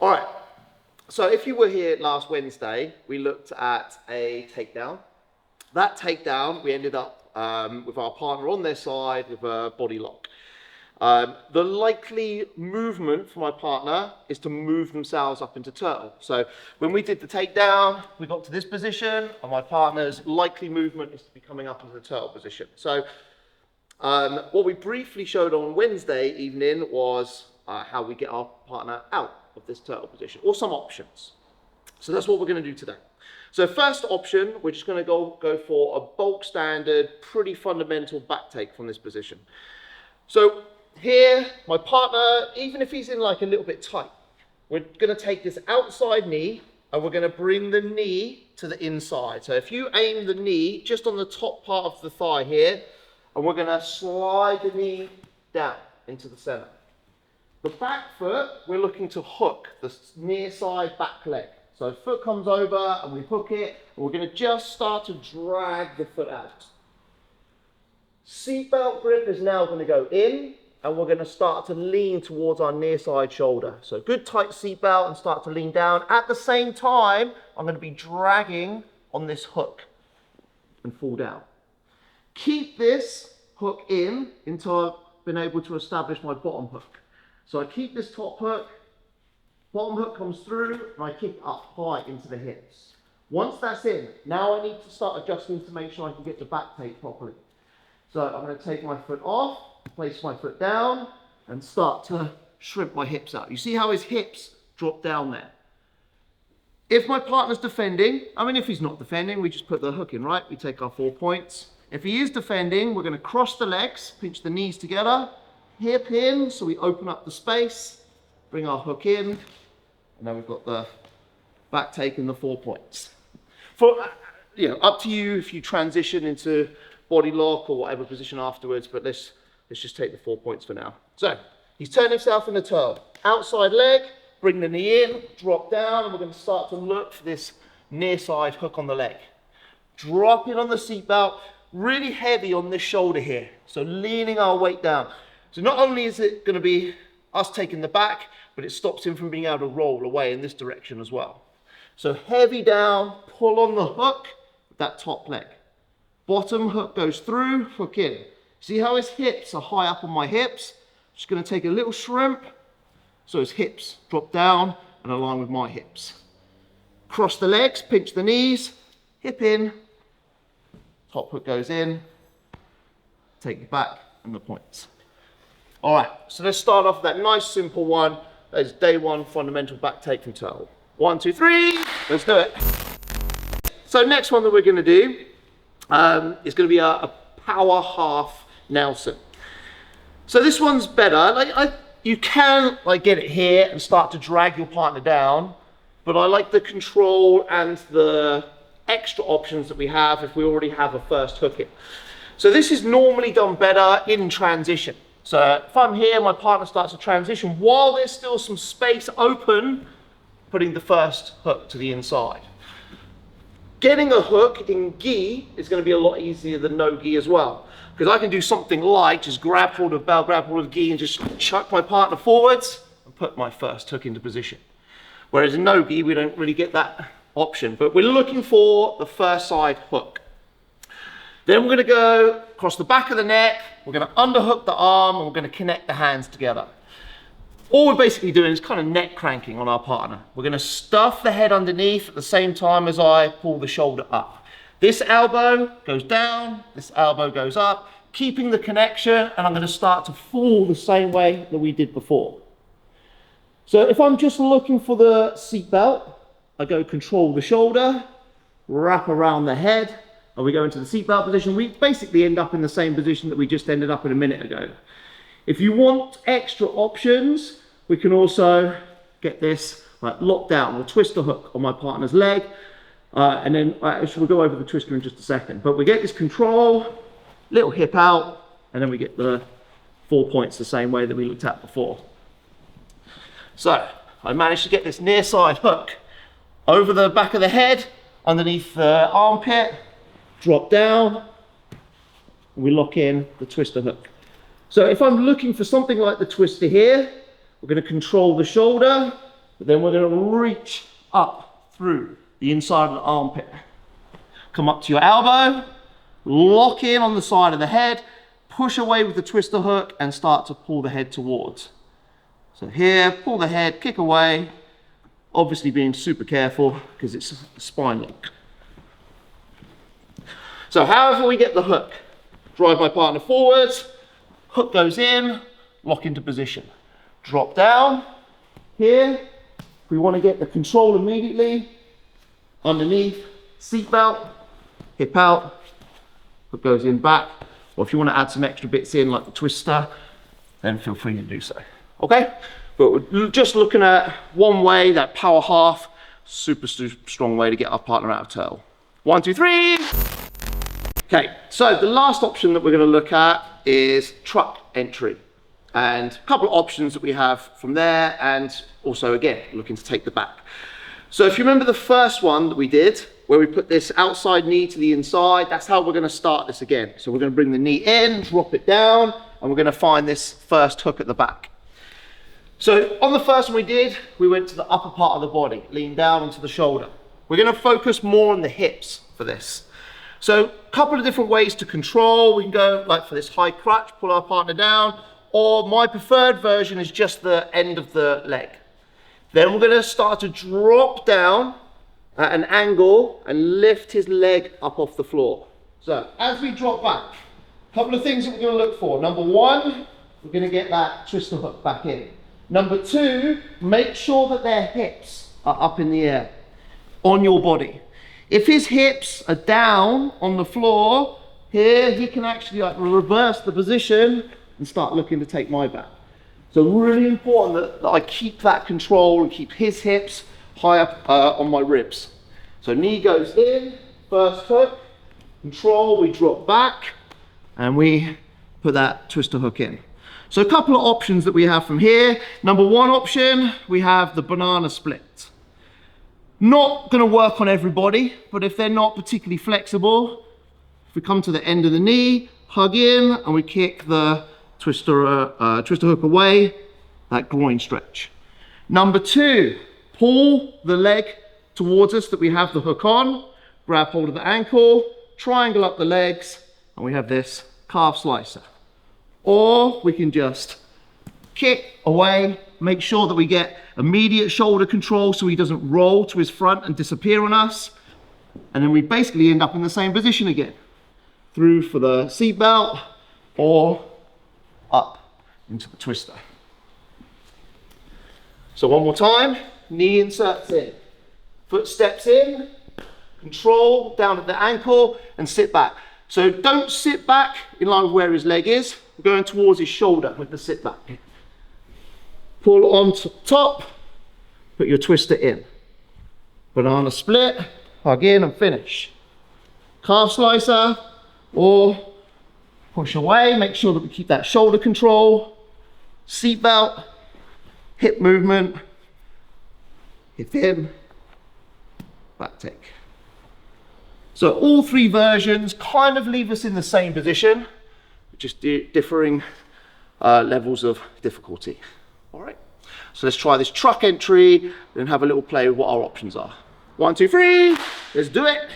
All right, so if you were here last Wednesday, we looked at a takedown. That takedown, we ended up with our partner on their side with a body lock. The likely movement for my partner is to move themselves up into turtle. So when we did the takedown, we got to this position, and my partner's likely movement is to be coming up into the turtle position. So what we briefly showed on Wednesday evening was how we get our partner out of this turtle position, or some options. So that's what we're going to do today. So first option, we're just going to go for a bulk standard, pretty fundamental back take from this position. So here, my partner, even if he's in like a little bit tight, we're going to take this outside knee and we're going to bring the knee to the inside. So if you aim the knee just on the top part of the thigh here, and we're going to slide the knee down into the center. The back foot, we're looking to hook the near side back leg. So foot comes over and we hook it, and we're going to just start to drag the foot out. Seatbelt grip is now going to go in, and we're going to start to lean towards our near side shoulder. So good tight seatbelt and start to lean down. At the same time, I'm going to be dragging on this hook and fall down. Keep this hook in until I've been able to establish my bottom hook. So I keep this top hook, bottom hook comes through, and I kick up high into the hips. Once that's in, now I need to start adjusting to make sure I can get the back take properly. So I'm going to take my foot off, place my foot down, and start to shrimp my hips out. You see how his hips drop down there? If my partner's defending, if he's not defending, we just put the hook in, right? We take our 4 points. If he is defending, we're going to cross the legs, pinch the knees together, hip in, so we open up the space, bring our hook in, and then we've got the back take and the 4 points. Up to you if you transition into body lock or whatever position afterwards, but let's just take the 4 points for now. So he's turned himself in the turtle. Outside leg, bring the knee in, drop down, and we're going to start to look for this near side hook on the leg. Drop in on the seatbelt, really heavy on this shoulder here. So leaning our weight down. So not only is it going to be us taking the back, but it stops him from being able to roll away in this direction as well. So heavy down, pull on the hook with that top leg. Bottom hook goes through, hook in. See how his hips are high up on my hips? Just going to take a little shrimp so his hips drop down and align with my hips. Cross the legs, pinch the knees, hip in, top hook goes in, take it back and the points. All right, so let's start off with that nice simple one. That is day one fundamental back take from turtle. 1, 2, 3, let's do it. So next one that we're going to do is going to be a power half Nelson. So this one's better. You can get it here and start to drag your partner down, but I like the control and the extra options that we have if we already have a first hook in. So this is normally done better in transition. So if I'm here, my partner starts to transition, while there's still some space open, putting the first hook to the inside. Getting a hook in gi is going to be a lot easier than no gi as well. Because I can do something like just grab hold of bell, grab hold of gi, and just chuck my partner forwards and put my first hook into position. Whereas in no gi, we don't really get that option. But we're looking for the first side hook. Then we're going to go across the back of the neck, we're going to underhook the arm, and we're going to connect the hands together. All we're basically doing is kind of neck cranking on our partner. We're going to stuff the head underneath at the same time as I pull the shoulder up. This elbow goes down, this elbow goes up, keeping the connection, and I'm going to start to fall the same way that we did before. So if I'm just looking for the seatbelt, I go control the shoulder, wrap around the head, and we go into the seatbelt position. We basically end up in the same position that we just ended up in a minute ago. If you want extra options, we can also get this locked down or twister hook on my partner's leg. And then we'll go over the twister in just a second. But we get this control, little hip out, and then we get the 4 points the same way that we looked at before. So I managed to get this near side hook over the back of the head, underneath the armpit, drop down, and we lock in the twister hook. So if I'm looking for something like the twister here, we're going to control the shoulder, but then we're going to reach up through the inside of the armpit. Come up to your elbow, lock in on the side of the head, push away with the twister hook and start to pull the head towards. So here, pull the head, kick away, obviously being super careful because it's a spine lock. So however we get the hook, drive my partner forwards, hook goes in, lock into position. Drop down, here, we want to get the control immediately, underneath, seatbelt, hip out, hook goes in back, or if you want to add some extra bits in like the twister, then feel free to do so. Okay, but we're just looking at one way, that power half, super strong way to get our partner out of turtle. 1, 2, 3. Okay, so the last option that we're going to look at is truck entry. And a couple of options that we have from there, and also again, looking to take the back. So if you remember the first one that we did, where we put this outside knee to the inside, that's how we're going to start this again. So we're going to bring the knee in, drop it down, and we're going to find this first hook at the back. So on the first one we did, we went to the upper part of the body, lean down onto the shoulder. We're going to focus more on the hips for this. So a couple of different ways to control. We can go like for this high crutch, pull our partner down, or my preferred version is just the end of the leg. Then we're going to start to drop down at an angle and lift his leg up off the floor. So as we drop back, a couple of things that we're going to look for. Number one, we're going to get that twister hook back in. Number two, make sure that their hips are up in the air on your body. If his hips are down on the floor, here he can actually like reverse the position and start looking to take my back. So really important that I keep that control and keep his hips high up on my ribs. So knee goes in, first hook, control, we drop back, and we put that twister hook in. So a couple of options that we have from here. Number one option, we have the banana split. Not gonna work on everybody, but if they're not particularly flexible, if we come to the end of the knee, hug in, and we kick the twister hook away, that groin stretch. Number two, pull the leg towards us that we have the hook on, grab hold of the ankle, triangle up the legs, and we have this calf slicer. Or we can just kick away, make sure that we get immediate shoulder control so he doesn't roll to his front and disappear on us. And then we basically end up in the same position again. Through for the seatbelt or up into the twister. So one more time, knee inserts in, foot steps in, control down at the ankle and sit back. So don't sit back in line with where his leg is, we're going towards his shoulder with the sit back. Pull on to top, put your twister in. Banana split, hug in and finish. Calf slicer or push away, make sure that we keep that shoulder control, seat belt, hip movement, hip in, back take. So all three versions kind of leave us in the same position, just differing levels of difficulty. All right, so let's try this truck entry and have a little play with what our options are. 1, 2, 3, let's do it.